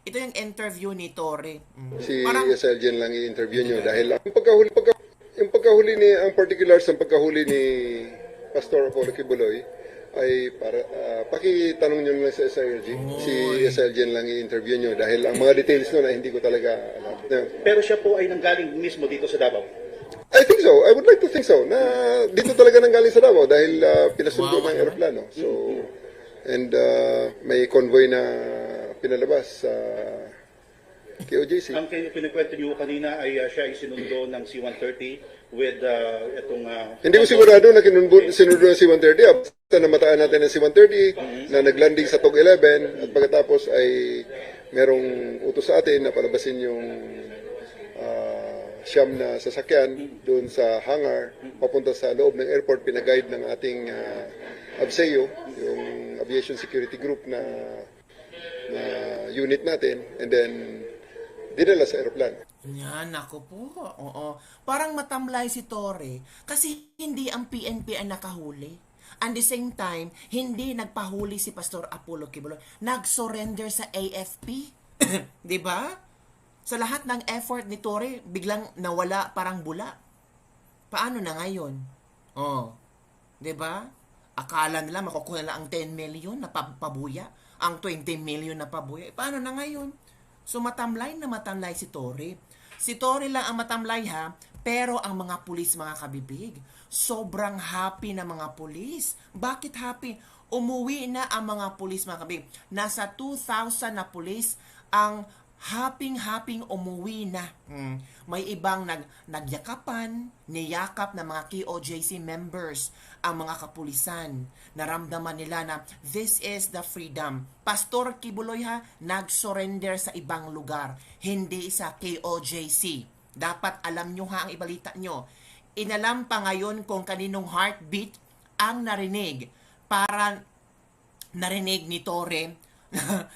Ito yung interview ni Torre. Si Parang, SLGN lang i-interview nyo dahil yung pagkahuli ni, ang particulars ng pagkahuli ni Pastor Apollo Kibuloy ay para pakitanong nyo lang sa SILG. Si oy, SLGN lang i-interview nyo dahil ang mga details nun ay hindi ko talaga alam. Pero siya po ay nanggaling mismo dito sa Davao. I think so. I would like to think so. Na dito talaga nanggaling sa Davao dahil pinasundo wow, ng ano? aeroplano. So, and may convoy na pinalabas sa KOJC. Ang kinikwento niyo kanina ay siya ay sinundo ng C-130 with itong... Hindi ko sigurado na sinundo ng C-130. Basta namataan natin ng C-130 na naglanding sa TOG 11 at pagkatapos ay merong utos sa atin na palabasin yung siyam na sasakyan doon sa hangar papunta sa loob ng airport. Pinaguide ng ating ABSEO, yung Aviation Security Group na unit natin, and then dinala sa aeroplano. Yan, ako po. Oo. Parang matamlay si Torre kasi hindi ang PNP ang nakahuli. At the same time, hindi nagpahuli si Pastor Apollo Kibuloy. Nag-surrender sa AFP. 'Di ba? Sa lahat ng effort ni Torre, biglang nawala parang bula. Paano na ngayon? Oh. 'Di ba? Akala nila makukuha nila ang 10 million na pabuya, ang 20 million na pabuya. Paano na ngayon? So matamlay na matamlay si Torre. Si Torre lang ang matamlay ha, pero ang mga pulis mga kabibig, sobrang happy na mga pulis. Bakit happy? Umuwi na ang mga pulis mga kabibig. Nasa 2,000 na pulis ang happy umuwi na. May ibang nagyakapan, niyakap ng mga KOJC members ang mga kapulisan. Naramdaman nila na this is the freedom. Pastor Kibuloy ha, nag-surrender sa ibang lugar, hindi sa KOJC. Dapat alam nyo ha ang ibalita nyo. Inalam pa ngayon kung kaninong heartbeat ang narinig para narinig ni Torre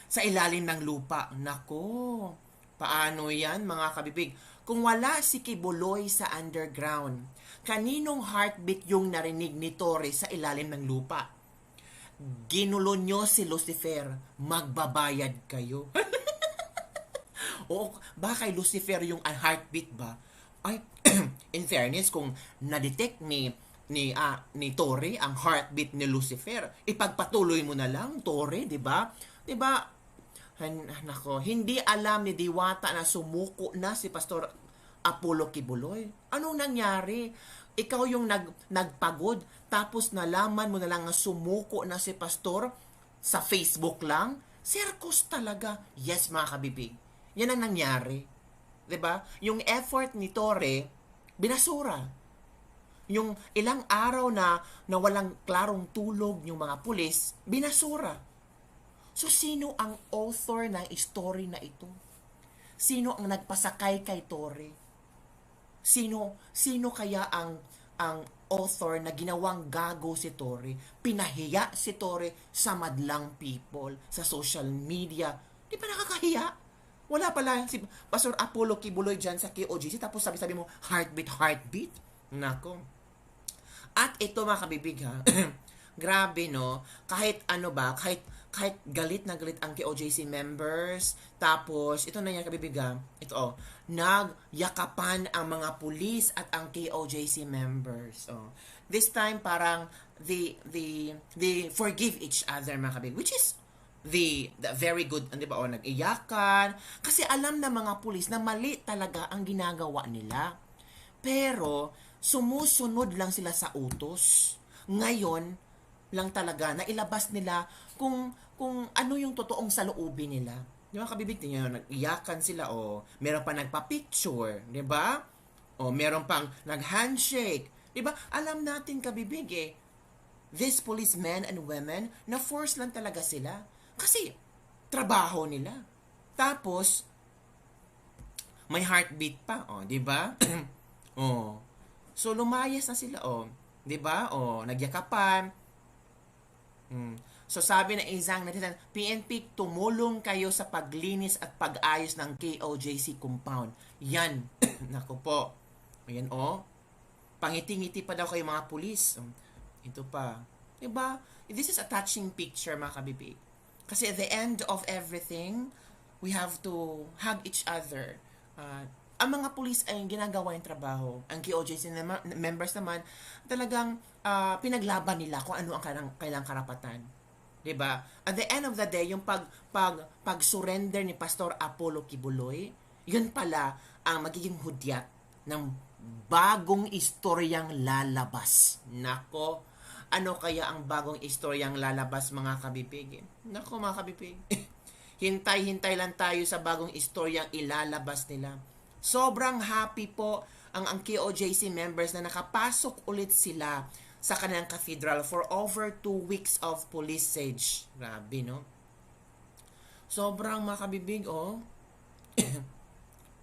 sa ilalim ng lupa. Nako, paano yan mga kabibig? Kung wala si Kibuloy sa underground, kaninong heartbeat yung narinig ni Torre sa ilalim ng lupa? Ginulo nyo si Lucifer, magbabayad kayo. O ba kay Lucifer yung heartbeat ba? Ay, in fairness, kung na-detect ni Torre ang heartbeat ni Lucifer, ipagpatuloy mo na lang, Torre, 'di ba? 'Di ba? Nako, hindi alam ni Diwata na sumuko na si Pastor Apollo Kibuloy. Anong nangyari? Ikaw yung nagpagod, tapos nalaman mo na lang na sumuko na si Pastor sa Facebook lang? Circus talaga. Yes, mga kabibig. Yan ang nangyari. 'Di ba? Yung effort ni Torre, binasura. Yung ilang araw na walang klarong tulog yung mga pulis, binasura. So, sino ang author ng story na ito? Sino ang nagpasakay kay Torre? Sino kaya ang author na ginawang gago si Torre? Pinahiya si Torre sa madlang people, sa social media. Di ba nakakahiya? Wala pala si Pastor Apollo Kibuloy dyan sa KOGC, tapos sabi mo, heartbeat. Nako. At ito mga kabibig ha, grabe no, kahit ano ba, kahit galit na galit ang KOJC members, tapos ito na yan kabibig ha, ito nagyakapan ang mga pulis at ang KOJC members. This time parang they forgive each other mga kabibig, which is the very good, di ba? Nag-iyakan kasi alam na mga pulis na mali talaga ang ginagawa nila. Pero sumusunod lang sila sa utos. Ngayon lang talaga na ilabas nila kung ano yung totoong saloobin nila. Di ba kabibig niyo, nag-iyakan sila o meron pa nagpa-picture, di ba? O meron pang nag-handshake. Di ba? Alam natin kabibig these policemen and women, na force lang talaga sila. Kasi trabaho nila. Tapos may heartbeat pa, di ba? So lumayas na sila, 'di ba? Nagyakapan. So sabi ng isang netizen, PNP, tumulong kayo sa paglinis at pag-ayos ng KOJC compound. Yan. Nako po. Ayan Pangiti-ngiti pa daw kayo mga pulis. Ito pa. 'Di ba? This is a touching picture mga kabibig. Kasi at the end of everything, we have to hug each other. Ang mga pulis ay ginagawa yung trabaho. Ang KOJC members naman, talagang pinaglaban nila kung ano ang kailang karapatan. 'Di ba? At the end of the day, yung pag-surrender ni Pastor Apollo Kibuloy, yun pala ang magiging hudyat ng bagong istoryang lalabas. Nako, ano kaya ang bagong istoryang lalabas, mga kabibig? Nako, mga kabibig. Hintay-hintay lang tayo sa bagong istoryang ilalabas nila. Sobrang happy po ang KOJC members na nakapasok ulit sila sa kanilang cathedral for over 2 weeks of police siege. Grabe, no? Sobrang makabibig, oh.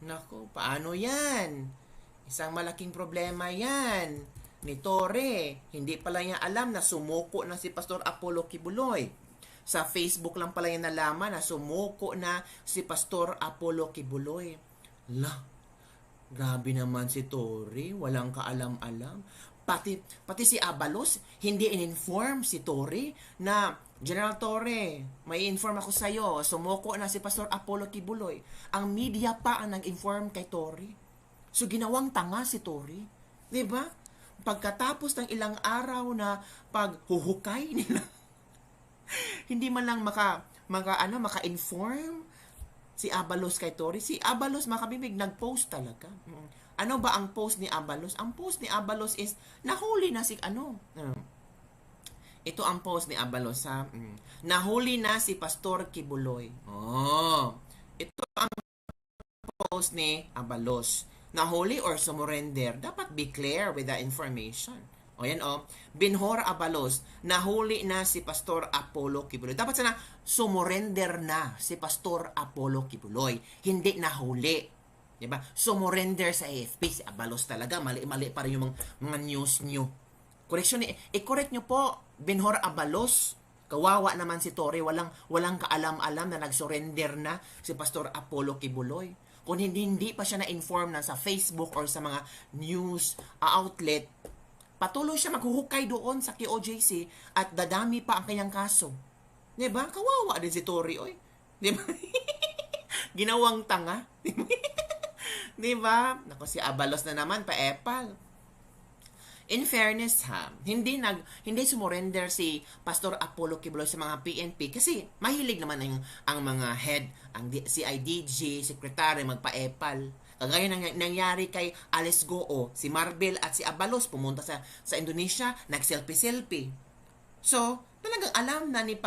Nako, paano yan? Isang malaking problema yan. Ni Torre, hindi pala niya alam na sumuko na si Pastor Apollo Kibuloy. Sa Facebook lang pala niya nalaman na sumuko na si Pastor Apollo Kibuloy. Grabe naman si Torre, walang kaalam-alam. Pati si Abalos, hindi in-inform si Torre na, General Torre, may inform ako sa'yo, sumuko na si Pastor Apollo Kibuloy. Ang media pa ang nag-inform kay Torre. So, ginawang tanga si Torre. Diba? Pagkatapos ng ilang araw na paghuhukay nila, hindi man lang maka-inform si Abalos kay Torre. Si Abalos, makabibig, nag-post talaga. Ano ba ang post ni Abalos? Ang post ni Abalos is, nahuli na si ito ang post ni Abalos, ha? Nahuli na si Pastor Kibuloy. Ito ang post ni Abalos. Nahuli or sumurrender. Dapat be clear with the information. O yan, Binhor Abalos, nahuli na si Pastor Apollo Kibuloy. Dapat sana sumurrender na si Pastor Apollo Kibuloy. Hindi nahuli. Diba? Sumurrender sa AFP. Si Abalos talaga. Mali pa rin yung mga news nyo. Correction, i-correct nyo po. Binhor Abalos. Kawawa naman si Torre. Walang kaalam-alam na nag-surrender na si Pastor Apollo Kibuloy. Kung hindi pa siya na-inform na sa Facebook or sa mga news outlet, patuloy siya maghuhukay doon sa KOJC at dadami pa ang kanyang kaso. Diba? Kawawa din si Torre, oy. Diba? Ginawang tanga. Diba? Naku, si Abalos na naman, paepal. In fairness, hindi sumurrender si Pastor Apollo Kibuloy sa mga PNP kasi mahilig naman ang mga head, ang CIDG, secretary, magpaepal. Kagaya nangyari kay Alice Goo, si Marbel at si Abalos pumunta sa Indonesia, nag-selfie-selfie. So, talagang alam na ni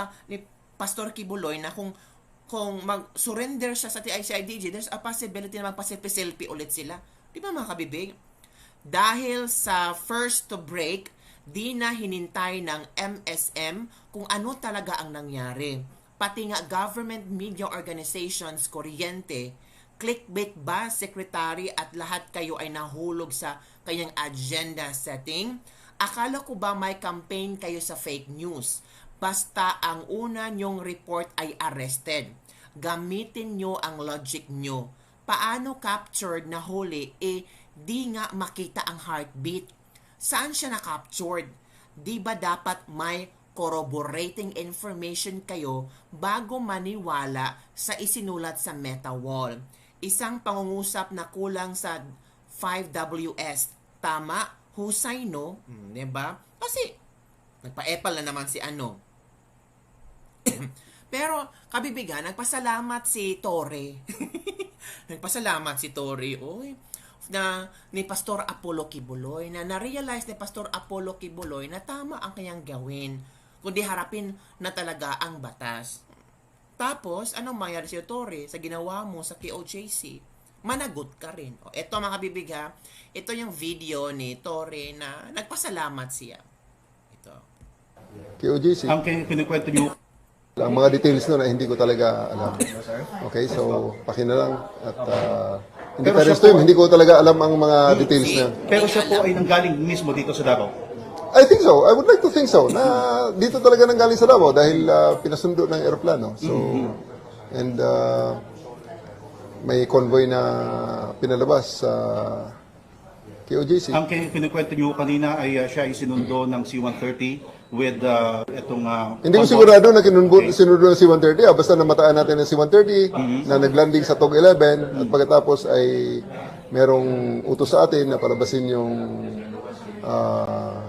Pastor Kibuloy na kung mag-surrender siya sa CIDG, there's a possibility na magpa-selfie-selfie ulit sila. Di ba, mga kabibig? Dahil sa first to break, di na hinintay ng MSM kung ano talaga ang nangyari. Pati nga government media organizations, kuryente, clickbait ba, secretary, at lahat kayo ay nahulog sa kanyang agenda setting? Akala ko ba may campaign kayo sa fake news? Basta ang una nyong report ay arrested. Gamitin nyo ang logic nyo. Paano captured na huli, di nga makita ang heartbeat? Saan siya na-captured? Di ba dapat may corroborating information kayo bago maniwala sa isinulat sa MetaWall? Isang pangungusap na kulang sa 5WS. Tama? Husay, no? Diba? Kasi, nagpa-epal na naman si Pero, kabibigan, nagpasalamat si Torre. Nagpasalamat si Torre, ni Pastor Apollo Kibuloy, na na-realize ni Pastor Apollo Kibuloy na tama ang kanyang gawin, kundi harapin na talaga ang batas. Tapos, anong mayroon si Torre sa ginawa mo sa KOJC? Managot ka rin. Ito, mga kabibig, ito yung video ni Torre na nagpasalamat siya. Ito. KOJC. Ang kinikwento nyo, Ang mga details nun ay hindi ko talaga alam. Okay, so pakina lang at hindi Pero pa rin siya po- hindi ko talaga alam ang mga details niya. pero siya po ay nanggaling mismo dito sa Davao. I think so. I would like to think so. Na dito talaga nanggaling sa Davao dahil pinasundo ng eroplano. So and may convoy na pinalabas sa KOJC. Ang kinikwento nyo kanina ay siya ay sinundo ng C-130 with itong Hindi ko sigurado na sinunod ng C-130. Basta namataan natin ng C-130 na naglanding sa TOG 11 at pagkatapos ay merong utos sa atin na palabasin yung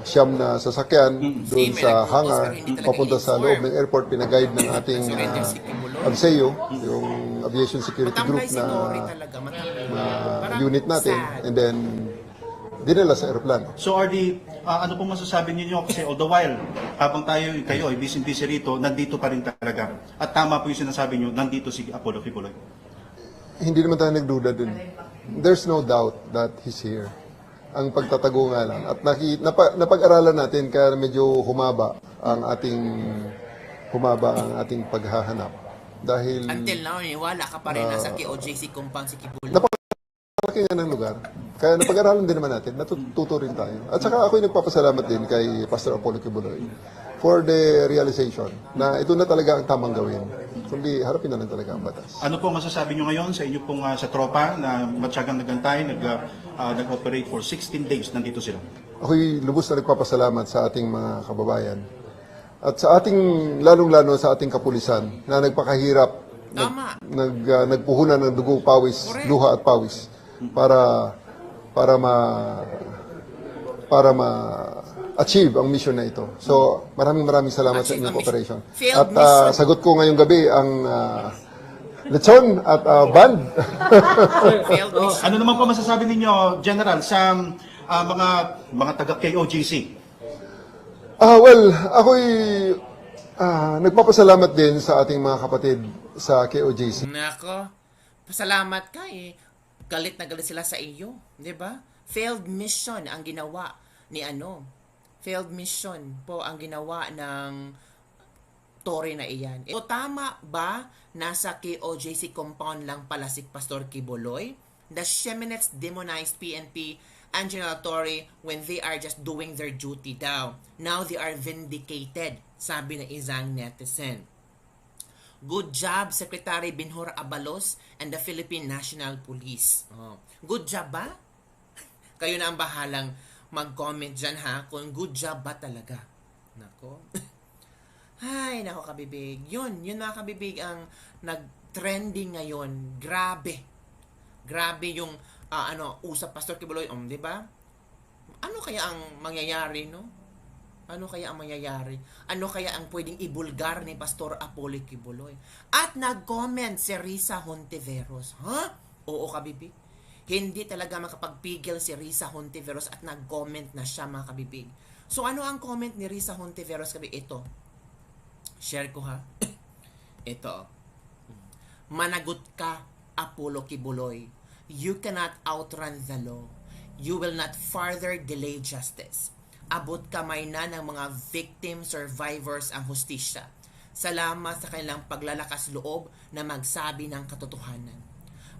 siyam na sasakyan doon sa hangar papunta sa loob ng airport. Pinaguide ng ating ABSEO, yung Aviation Security Group Matamlay si Tory talaga, matamlay. unit natin, Sad. and then dinala sa aeroplano. So RD, ano pong masasabi niyo kasi all the while, habang kayo ay busy rito, nandito pa rin talaga. At tama po yung sinasabi niyo, nandito si Apollo Kibuloy. Hindi naman tayo nagduda dun. There's no doubt that he's here. Ang pagtatago nga lang. At napag-aralan natin kaya medyo humaba ang ating paghahanap. Dahil Until now, wala ka pa rin nasa KOJC compound si Kibuloy. napaki nga ng lugar. Kaya napag-aralan din naman natin, natututo rin tayo. At saka ako'y nagpapasalamat din kay Pastor Apollo Kibuloy for the realization na ito na talaga ang tamang gawin. Kundi harapin na lang talaga ang batas. Ano po masasabi niyo ngayon sa inyo pong sa tropa na matyagang nagantay, nag-operate for 16 days, nandito sila? Ako'y lubos na nagpapasalamat sa ating mga kababayan. At sa ating, lalong-lalo sa ating kapulisan na nagpakahirap, Tama. nagpuhunan ng dugo, pawis, Correct. luha at pawis para ma-achieve ang mission na ito. So, maraming salamat sa Achieve inyong ang cooperation. mission. At Failed mission. sagot ko ngayong gabi ang lechon at band. Failed mission. Ano naman po masasabi ninyo, General, sa mga taga-KOJC? Ako'y nagpapasalamat din sa ating mga kapatid sa KOJC. Nako, pasalamat ka eh. Galit na galit sila sa iyo, 'di ba? Failed mission ang ginawa ni Failed mission po ang ginawa ng Tory na iyan. So tama ba nasa KOJC compound lang pala si Pastor Kibuloy? The Sheminets demonized PNP and General Tory when they are just doing their duty daw. Now they are vindicated, sabi ng isang netizen. Good job, Secretary Binhor Abalos and the Philippine National Police. Oh. Good job ba? Kayo na ang bahalang mag-comment dyan ha, kung good job ba talaga. Nako. Ay, nako kabibig. Yun mga kabibig ang nag-trending ngayon. Grabe. Grabe yung usap Pastor Kibuloy, di ba? Ano kaya ang mangyayari, no? Ano kaya ang mangyayari? Ano kaya ang pwedeng ibulgar ni Pastor Apollo Kibuloy? At nag-comment si Risa Hontiveros. Ha? Oo, kabibig. Hindi talaga makapagpigil si Risa Hontiveros at nag-comment na siya, mga kabibig. So, ano ang comment ni Risa Hontiveros, kabibig? Ito. Share ko, ha? Ito. Managot ka, Apollo Kibuloy. You cannot outrun the law. You will not further delay justice. Abot kamay na ng mga victim survivors ang hustisya. Salamat sa kanilang paglalakas loob na magsabi ng katotohanan.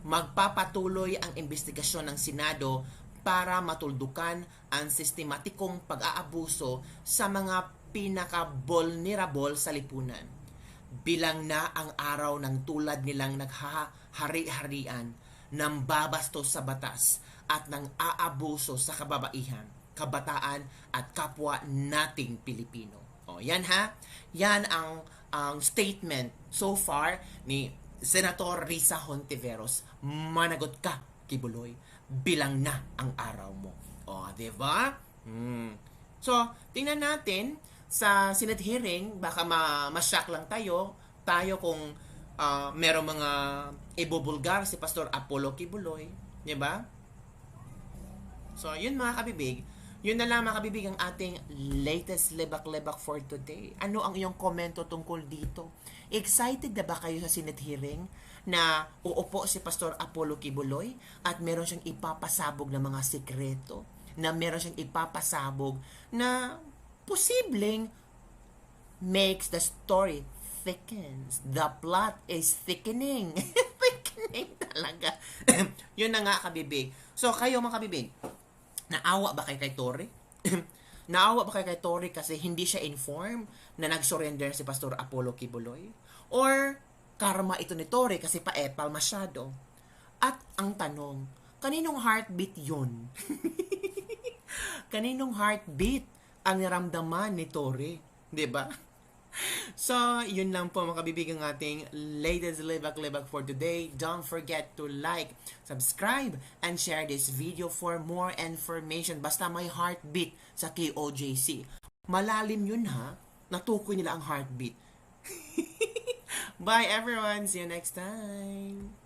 Magpapatuloy ang investigasyon ng Senado para matuldukan ang sistematikong pag-aabuso sa mga pinaka-vulnerable sa lipunan. Bilang na ang araw ng tulad nilang naghahari-harian, ng babastos sa batas at ng aabuso sa kababaihan, kabataan at kapwa nating Pilipino. O, yan ha. Yan ang statement so far ni Senator Risa Hontiveros. Managot ka, Kibuloy. Bilang na ang araw mo. O, diba? So, tingnan natin sa Senate hearing, baka ma-shock lang tayo kung merong mga ibubulgar si Pastor Apollo Kibuloy. Diba? So, yun mga kabibig. Yun na lang mga kabibig ang ating latest lebak-lebak for today. Ano ang iyong komento tungkol dito? Excited na ba kayo sa Senate hearing na uupo si Pastor Apollo Kibuloy at meron siyang ipapasabog ng mga sikreto, na meron siyang ipapasabog na posibleng makes the story thickens. The plot is thickening. Thickening talaga. Yun na nga kabibig. So kayo mga kabibig, naawa ba kay Tory? Naawa ba kay Tory kasi hindi siya informed na nag-surrender si Pastor Apollo Kibuloy? Or karma ito ni Tory kasi paepal masyado? At ang tanong, kaninong heartbeat yun? Kaninong heartbeat ang naramdaman ni Tory? 'Di ba? So, yun lang po mga kabibigang ating latest libak-libak for today. Don't forget to like, subscribe, and share this video for more information. Basta may heartbeat sa KOJC. Malalim yun ha. Natukoy nila ang heartbeat. Bye everyone. See you next time.